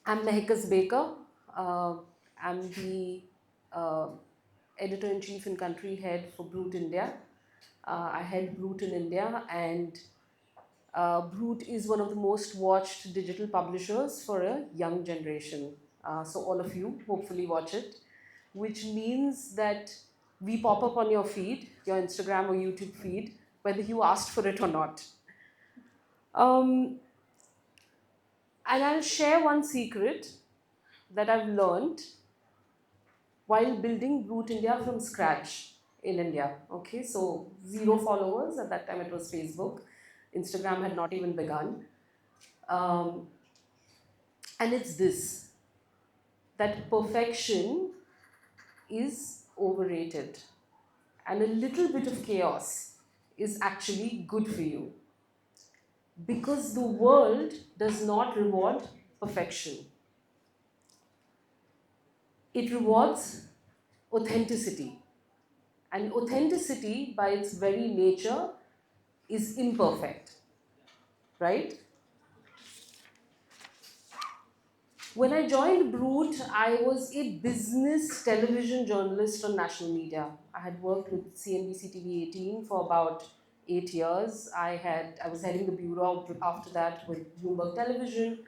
I'm Mehkas Baker. Uh, I'm the uh, editor-in-chief and country head for Brute India. I head Brute in India, and Brute is one of the most watched digital publishers for a young generation. So all of you hopefully watch it, which means that we pop up on your feed, your Instagram or YouTube feed, whether you asked for it or not. Um, and I'll share one secret that I've learned while building Root India from scratch in India. Okay, so zero followers at that time. It was Facebook. Instagram had not even begun, um, and it's this that perfection is overrated, and a little bit of chaos is actually good for you because the world does not reward perfection. It rewards authenticity. And authenticity, by its very nature, is imperfect, right? When I joined Brute, I was a business television journalist on national media. I had worked with CNBC TV 18 for about 8 years. I was heading the bureau after that with Bloomberg Television.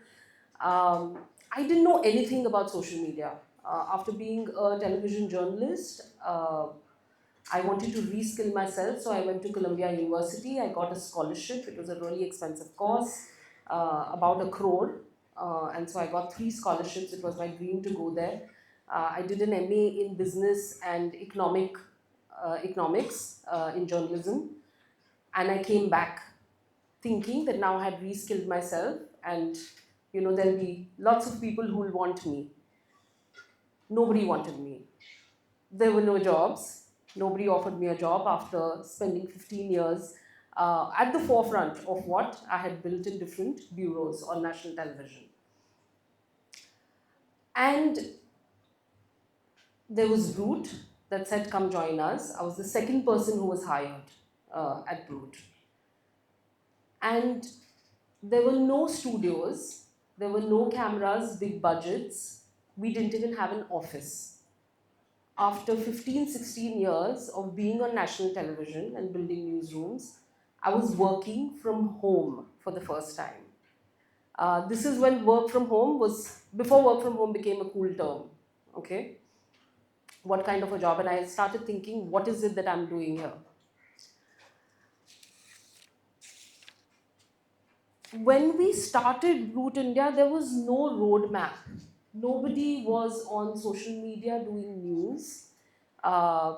I didn't know anything about social media. After being a television journalist, I wanted to reskill myself, so I went to Columbia University. I got a scholarship. It was a really expensive course, about a crore, and so I got three scholarships. It was my dream to go there. I did an MA in business and economics in journalism, and I came back thinking that now I had reskilled myself, and there'll be lots of people who will want me. Nobody wanted me. There were no jobs. Nobody offered me a job after spending 15 years at the forefront of what I had built in different bureaus on national television. And there was Brute that said, "Come join us." I was the second person who was hired at Brute. And there were no studios, there were no cameras, big budgets. We didn't even have an office. After 15, 16 years of being on national television and building newsrooms, I was working from home for the first time. This is when work from home was, before work from home became a cool term. Okay? What kind of a job? And I started thinking, what is it that I'm doing here? When we started Root India, there was no roadmap. Nobody was on social media doing news.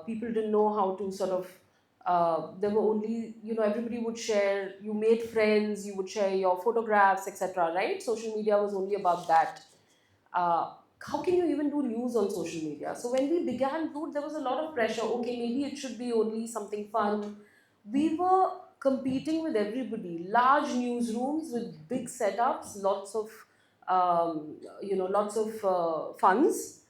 People didn't know how to sort of. There were only, everybody would share. You made friends. You would share your photographs, etc. Right? Social media was only about that. How can you even do news on social media? So when we began Root, there was a lot of pressure. Okay, maybe it should be only something fun. We were competing with everybody. Large newsrooms with big setups, lots of funds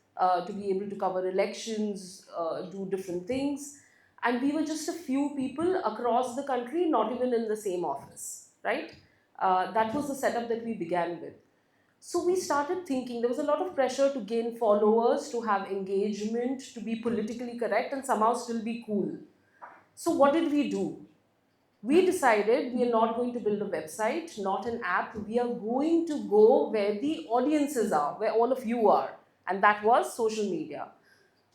to be able to cover elections, do different things, and we were just a few people across the country, not even in the same office, right? That was the setup that we began with. So we started thinking there was a lot of pressure to gain followers, to have engagement, to be politically correct, and somehow still be cool. So what did we do? We decided we are not going to build a website, not an app. We are going to go where the audiences are, where all of you are. And that was social media.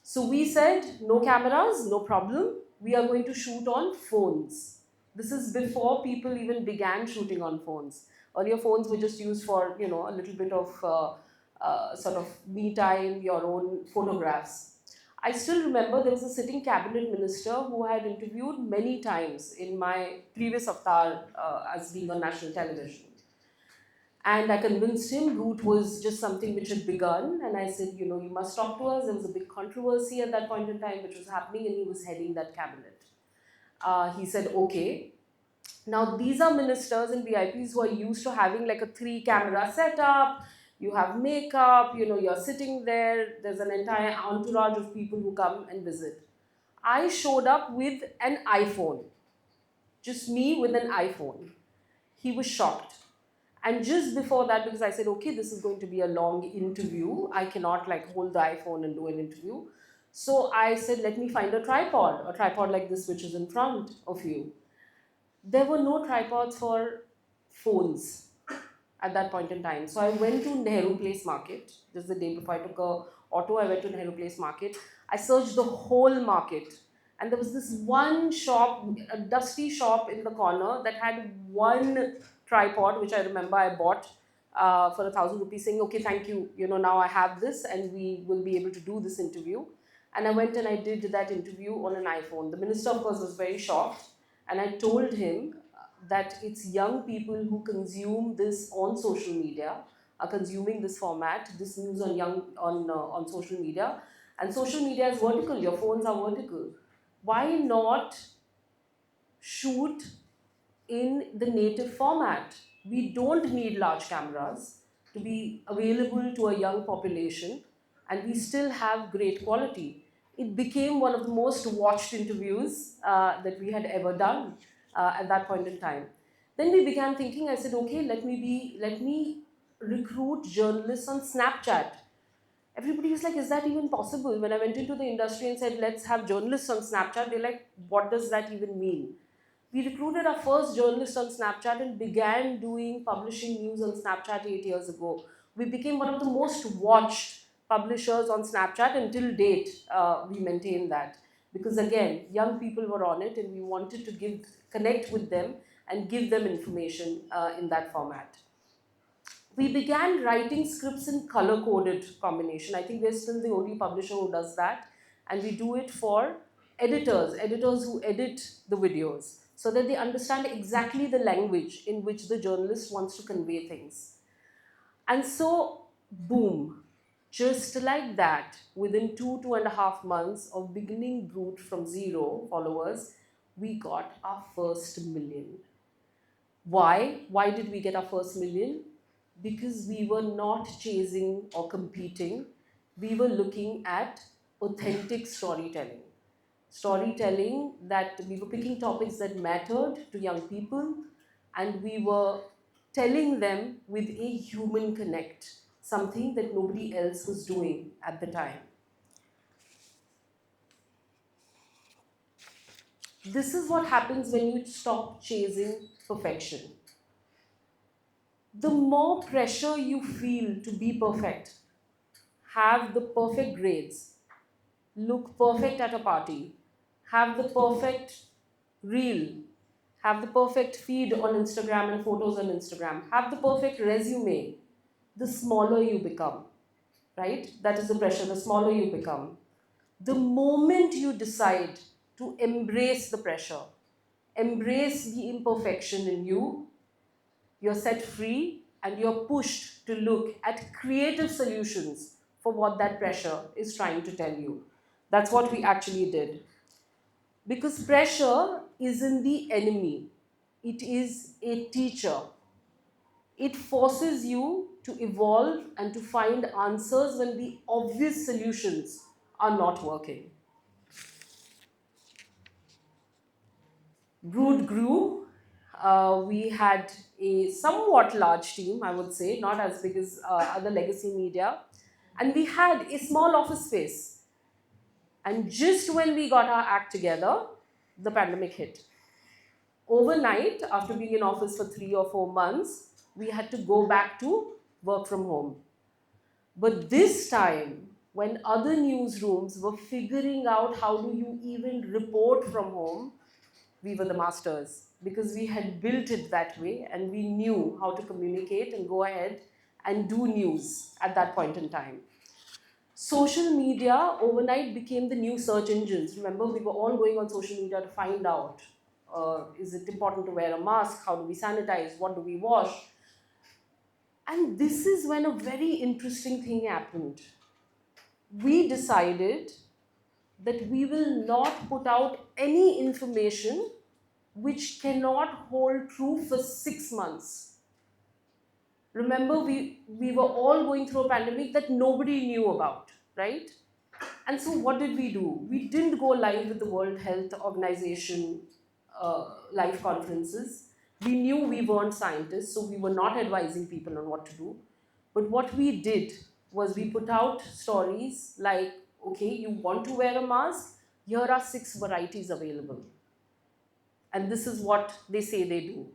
So we said, no cameras, no problem. We are going to shoot on phones. This is before people even began shooting on phones. Earlier phones were just used for, a little bit of sort of me time, your own photographs. I still remember there was a sitting cabinet minister who I had interviewed many times in my previous avatar as being on national television. And I convinced him Root was just something which had begun. And I said, you must talk to us. There was a big controversy at that point in time which was happening, and he was heading that cabinet. He said, okay. Now, these are ministers and VIPs who are used to having like a three-camera setup. You have makeup, you're sitting there. There's an entire entourage of people who come and visit. I showed up with an iPhone, just me with an iPhone. He was shocked. And just before that, because I said, okay, this is going to be a long interview, I cannot like hold the iPhone and do an interview. So I said, let me find a tripod like this, which is in front of you. There were no tripods for phones at that point in time. So I went to Nehru Place Market. This is the day before I took a auto. I went to Nehru Place Market. I searched the whole market, and there was this one shop, a dusty shop in the corner that had one tripod, which I remember I bought for 1,000 rupees, saying, "Okay, thank you. You know, now I have this, and we will be able to do this interview." And I went and I did that interview on an iPhone. The minister, of course, was very shocked, and I told him that it's young people who consume this on social media, are consuming this format, this news on social media, and social media is vertical. Your phones are vertical. Why not shoot in the native format? We don't need large cameras to be available to a young population, and we still have great quality. It became one of the most watched interviews that we had ever done at that point in time. Then we began thinking. I said, okay, let me recruit journalists on Snapchat. Everybody was like, is that even possible? When I went into the industry and said, let's have journalists on Snapchat, they're like, what does that even mean? We recruited our first journalist on Snapchat and began doing publishing news on Snapchat 8 years ago. We became one of the most watched publishers on Snapchat until date. We maintain that because again, young people were on it, and we wanted to connect with them and give them information in that format. We began writing scripts in color-coded combination. I think we're still the only publisher who does that, and we do it for editors who edit the videos, so that they understand exactly the language in which the journalist wants to convey things. And so, boom, just like that, within 2.5 months of beginning Brut from 0 followers, we got our first million. Why? Why did we get our first million? Because we were not chasing or competing. We were looking at authentic storytelling. Storytelling that we were picking topics that mattered to young people, and we were telling them with a human connect, something that nobody else was doing at the time. This is what happens when you stop chasing perfection. The more pressure you feel to be perfect, have the perfect grades, look perfect at a party, have the perfect reel, have the perfect feed on Instagram and photos on Instagram, have the perfect resume, the smaller you become, right? That is the pressure, the smaller you become. The moment you decide to embrace the pressure, embrace the imperfection in you, you're set free and you're pushed to look at creative solutions for what that pressure is trying to tell you. That's what we actually did. Because pressure isn't the enemy, it is a teacher. It forces you to evolve and to find answers when the obvious solutions are not working. Brood grew. We had a somewhat large team, I would say, not as big as other legacy media. And we had a small office space. And just when we got our act together, the pandemic hit. Overnight, after being in office for 3 or 4 months, we had to go back to work from home. But this time, when other newsrooms were figuring out how do you even report from home, we were the masters because we had built it that way and we knew how to communicate and go ahead and do news at that point in time. Social media overnight became the new search engines. Remember, we were all going on social media to find out, is it important to wear a mask? How do we sanitize? What do we wash? And this is when a very interesting thing happened. We decided that we will not put out any information which cannot hold true for 6 months. Remember, we were all going through a pandemic that nobody knew about, right? And so what did we do? We didn't go live with the World Health Organization live conferences. We knew we weren't scientists, so we were not advising people on what to do. But what we did was we put out stories like, okay, you want to wear a mask? Here are 6 varieties available. And this is what they say they do.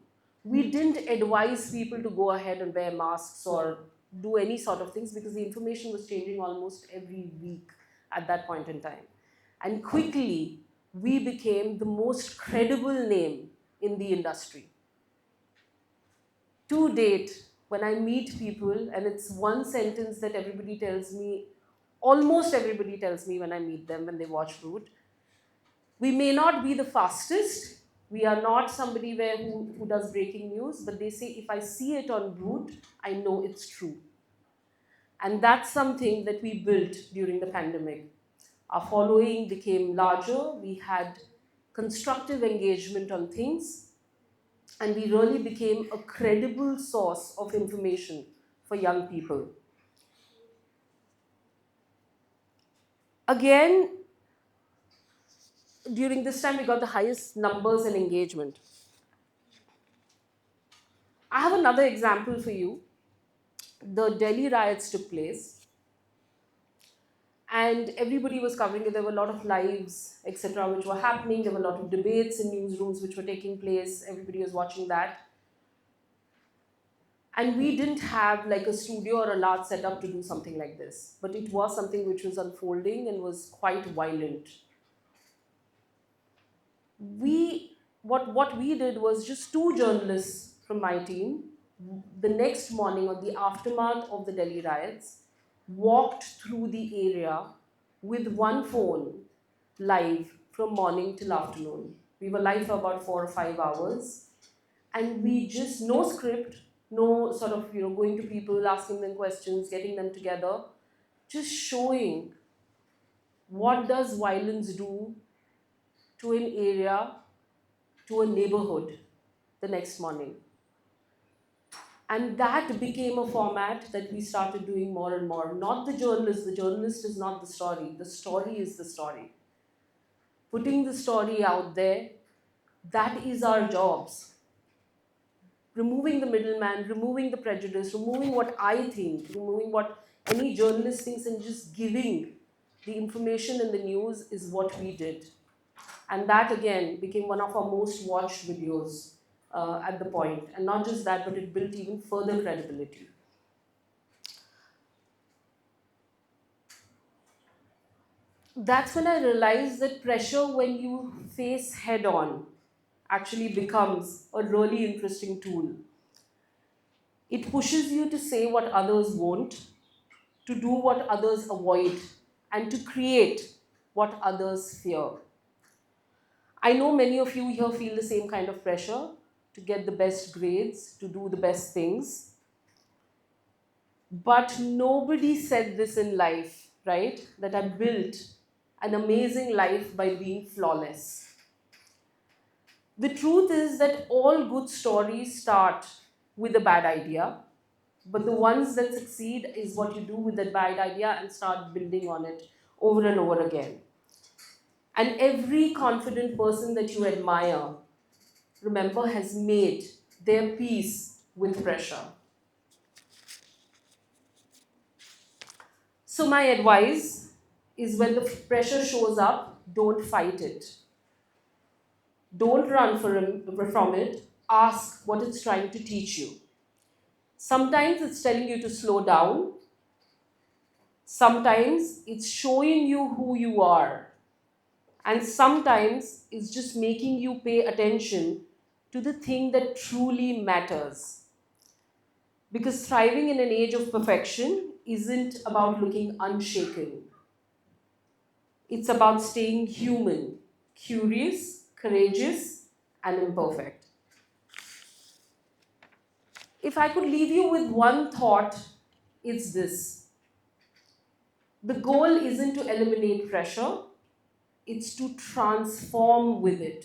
We didn't advise people to go ahead and wear masks or do any sort of things because the information was changing almost every week at that point in time. And quickly, we became the most credible name in the industry. To date, when I meet people, and it's one sentence that everybody tells me, almost everybody tells me when I meet them, when they watch Brut, we may not be the fastest, we are not somebody who does breaking news, but they say, if I see it on Brut, I know it's true. And that's something that we built during the pandemic. Our following became larger, we had constructive engagement on things, and we really became a credible source of information for young people. Again, during this time, we got the highest numbers and engagement. I have another example for you. The Delhi riots took place, and everybody was covering it. There were a lot of lives, etc., which were happening. There were a lot of debates in newsrooms which were taking place. Everybody was watching that. And we didn't have like a studio or a large setup to do something like this. But it was something which was unfolding and was quite violent. What we did was just 2 journalists from my team, the next morning on the aftermath of the Delhi riots, walked through the area with one phone live from morning till afternoon. We were live for about 4 or 5 hours, and we just, no script, no sort of, going to people, asking them questions, getting them together, just showing what does violence do to an area, to a neighborhood the next morning. And that became a format that we started doing more and more. Not the journalist is not the story is the story. Putting the story out there, that is our jobs. Removing the middleman, removing the prejudice, removing what I think, removing what any journalist thinks, and just giving the information in the news is what we did. And that again became one of our most watched videos at the point. And not just that, but it built even further credibility. That's when I realized that pressure, when you face head on, actually becomes a really interesting tool. It pushes you to say what others won't, to do what others avoid, and to create what others fear. I know many of you here feel the same kind of pressure to get the best grades, to do the best things. But nobody said this in life, right? That I built an amazing life by being flawless. The truth is that all good stories start with a bad idea, but the ones that succeed is what you do with that bad idea and start building on it over and over again. And every confident person that you admire, remember, has made their peace with pressure. So my advice is, when the pressure shows up, don't fight it. Don't run from it. Ask what it's trying to teach you. Sometimes it's telling you to slow down. Sometimes it's showing you who you are. And sometimes it's just making you pay attention to the thing that truly matters. Because thriving in an age of perfection isn't about looking unshaken. It's about staying human, curious, courageous, and imperfect. If I could leave you with one thought, it's this. The goal isn't to eliminate pressure, it's to transform with it.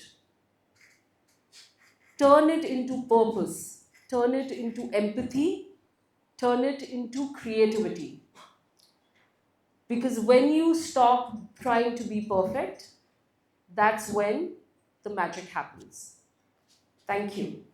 Turn it into purpose, turn it into empathy, turn it into creativity. Because when you stop trying to be perfect, that's when the magic happens. Thank you.